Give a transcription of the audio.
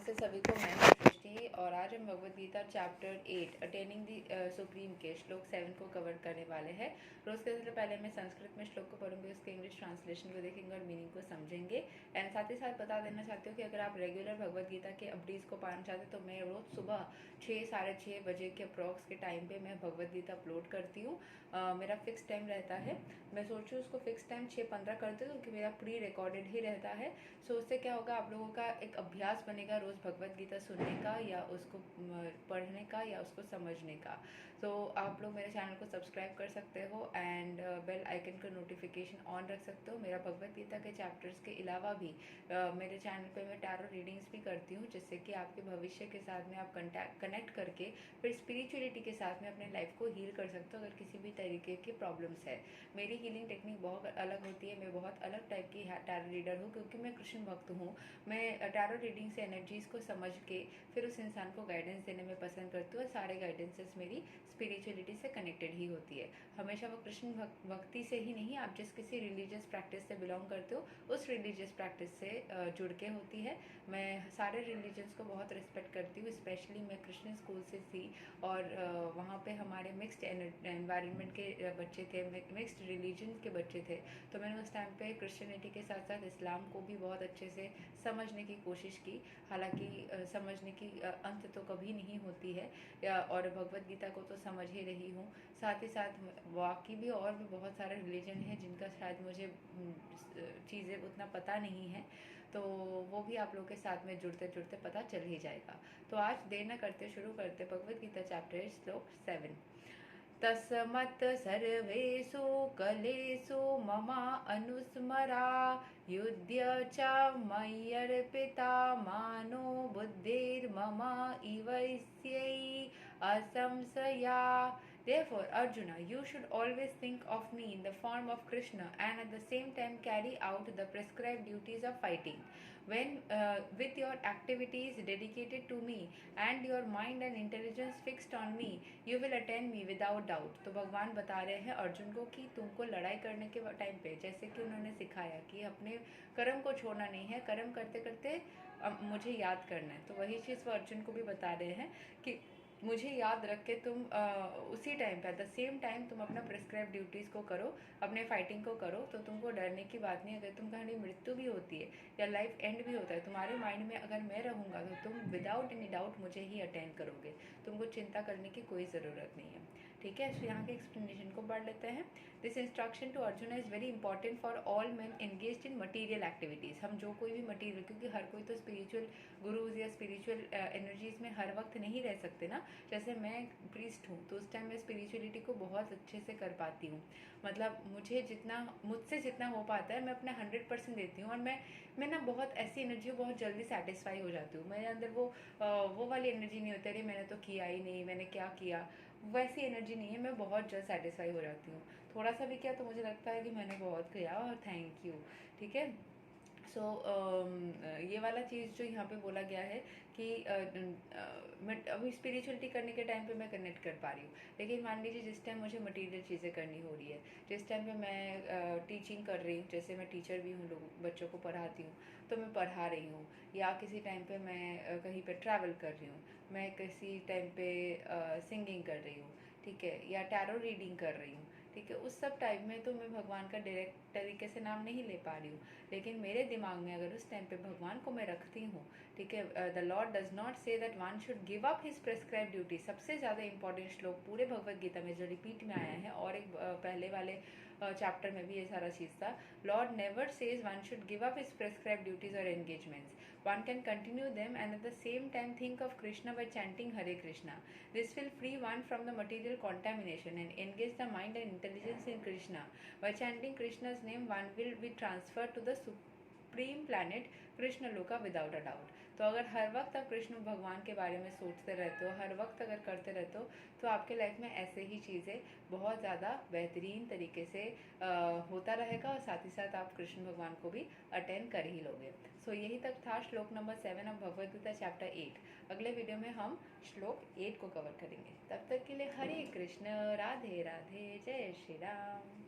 नमस्ते सभी को। मैं हूं सृष्टि और आज हम Bhagavad Gita chapter 8 attaining the supreme के श्लोक 7 को कवर करने वाले हैं। रोज के से पहले मैं संस्कृत में श्लोक को पढ़ूंगी, उसके इंग्लिश ट्रांसलेशन को देखेंगे और मीनिंग को समझेंगे। एंड साथ ही साथ बता देना चाहती हूँ कि अगर आप रेगुलर भगवद गीता के अपडेट्स को पाना चाहते हो तो मैं रोज सुबह 6-6:30 बजे के अप्रॉक्स के टाइम पे मैं भगवद गीता अपलोड करती हूँ। मेरा फिक्स टाइम रहता है। मैं सोचूँ उसको फिक्स टाइम 6:15 करती हूँ क्योंकि मेरा प्री रिकॉर्डेड ही रहता है। सो उससे क्या होगा, आप लोगों का एक अभ्यास बनेगा रोज़ भगवद गीता सुनने का या उसको पढ़ने का या उसको समझने का। तो आप लोग मेरे चैनल को सब्सक्राइब कर सकते हो एंड बेल आइकन का नोटिफिकेशन ऑन रख सकते हो। मेरा भगवद गीता के चैप्टर्स के अलावा भी मेरे चैनल पे मैं टैरो रीडिंग्स भी करती हूँ, जिससे कि आपके भविष्य के साथ में आप कनेक्ट करके फिर स्पिरिचुअलिटी के साथ में अपने लाइफ को हील कर सकते हो अगर किसी भी तरीके की प्रॉब्लम्स है। मेरी हीलिंग टेक्निक बहुत अलग होती है। मैं बहुत अलग टाइप की टैरो रीडर हूँ क्योंकि मैं कृष्ण भक्त हूँ। मैं टैरो रीडिंग से एनर्जीज को समझ के फिर उस इंसान को गाइडेंस देने में पसंद करती हूँ और सारे गाइडेंसेस मेरी स्पिरिचुअलिटी से कनेक्टेड ही होती है। हमेशा वो कृष्ण भक्ति से ही नहीं, आप जिस किसी रिलीजियस प्रैक्टिस से बिलोंग करते हो उस रिलीजियस प्रैक्टिस से जुड़ के होती है। मैं सारे रिलीजन्स को बहुत रिस्पेक्ट करती हूँ। स्पेशली मैं क्रिश्चियन स्कूल से थी और वहाँ पे हमारे मिक्स्ड एनवायरनमेंट के बच्चे थे, मिक्स्ड रिलीजन के बच्चे थे। तो मैंने उस टाइम पे क्रिश्चियनिटी के साथ साथ इस्लाम को भी बहुत अच्छे से समझने की कोशिश की। हालांकि समझने की अंत तो कभी नहीं होती है, और भगवद गीता को तो समझ ही रही हूँ। साथ ही साथ बाकी भी और भी बहुत सारे रिलीजन हैं जिनका शायद मुझे चीज़ें उतना पता नहीं है, तो वो भी आप लोग के साथ में जुड़ते जुड़ते पता चल ही जाएगा। तो आज देर न करते शुरू करते भगवद गीता चैप्टर श्लोक 7। तस्मत् सर्वेषु कलेषु ममा अनुस्मरा युध्य च मय्यर्पिता मानो बुद्धिर्मम इवैस्यै असंशया। Therefore, Arjuna, you should always think of me in the form of Krishna and at the same time carry out the prescribed duties of fighting. When with your activities dedicated to me and your mind and intelligence fixed on me, you will attain me without doubt. तो भगवान बता रहे हैं अर्जुन को कि तुमको लड़ाई करने के टाइम पे जैसे कि उन्होंने सिखाया कि अपने कर्म को छोड़ना नहीं है, कर्म करते करते मुझे याद करना है। तो वही चीज़ वो अर्जुन को भी बता रहे हैं कि मुझे याद रख के तुम उसी टाइम पे एट द सेम टाइम तुम अपना प्रिस्क्राइब ड्यूटीज़ को करो, अपने फाइटिंग को करो, तो तुमको डरने की बात नहीं। अगर तुम कहीं मृत्यु भी होती है या लाइफ एंड भी होता है, तुम्हारे माइंड में अगर मैं रहूँगा तो तुम विदाउट एनी डाउट मुझे ही अटेंड करोगे। तुमको चिंता करने की कोई ज़रूरत नहीं है। ठीक है, तो यहाँ के एक्सप्लेनेशन को पढ़ लेते हैं। This instruction to Arjun is very important for all man engaged in material activities. हम जो कोई भी मटीरियल, क्योंकि हर कोई तो स्पिरिचुअल गुरुज या स्पिरिचुअल एनर्जीज में हर वक्त नहीं रह सकते ना। जैसे मैं प्रीस्ट हूँ तो उस टाइम मैं स्पिरिचुअलिटी को बहुत अच्छे से कर पाती हूँ। मतलब मुझसे जितना हो पाता है मैं अपना 100% देती हूँ। और मैं ना बहुत ऐसी एनर्जी को बहुत जल्दी सेटिस्फाई हो जाती हूँ। मेरे अंदर वो वाली एनर्जी नहीं होती, अरे मैंने तो किया ही नहीं, मैंने क्या किया, वैसी एनर्जी नहीं है। मैं बहुत जल्द सेटिस्फाई हो जाती हूँ। थोड़ा सा भी किया तो मुझे लगता है कि मैंने बहुत किया और थैंक यू। ठीक है, सो ये वाला चीज़ जो यहाँ पे बोला गया है कि मैं अभी स्पिरिचुअलिटी करने के टाइम पे मैं कनेक्ट कर पा रही हूँ। लेकिन मान लीजिए जिस टाइम मुझे मटेरियल चीज़ें करनी हो रही है, जिस टाइम पे मैं टीचिंग कर रही हूँ, जैसे मैं टीचर भी हूँ, लोग बच्चों को पढ़ाती हूँ, तो मैं पढ़ा रही हूँ, या किसी टाइम पे मैं कहीं पे ट्रैवल कर रही हूँ, मैं किसी टाइम पे सिंगिंग कर रही हूँ, ठीक है, या टैरो रीडिंग कर रही हूँ, ठीक है, उस सब टाइम में तो मैं भगवान का डायरेक्ट तरीके से नाम नहीं ले पा रही हूँ। लेकिन मेरे दिमाग में अगर उस टाइम पे भगवान को मैं रखती हूँ, ठीक है, the Lord does not say that one should give up his prescribe duty. सबसे ज़्यादा इंपॉर्टेंट श्लोक पूरे भगवत गीता में जो रिपीट में आया है, और एक पहले वाले चैप्टर में भी ये सारा चीज़ था। Lord never says one should give up his prescribe duties और engagements. One can continue them and at the same time think of Krishna by chanting Hare Krishna. This will free one from the material contamination and engage the mind and intelligence in Krishna. By chanting Krishna's name, one will be transferred to the supreme planet Krishna लोका without a doubt. तो अगर हर वक्त आप कृष्ण भगवान के बारे में सोचते रहते हो, हर वक्त अगर करते रहते हो, तो आपके लाइफ में ऐसे ही चीज़ें बहुत ज़्यादा बेहतरीन तरीके से होता रहेगा, और साथ ही साथ आप कृष्ण भगवान को भी अटेंड कर ही लोगे। सो यही तक था श्लोक number 7 of Bhagavad Gita chapter 8। अगले वीडियो में हम श्लोक 8 को कवर करेंगे। तब तक के लिए हरे कृष्ण, राधे राधे, जय श्री राम।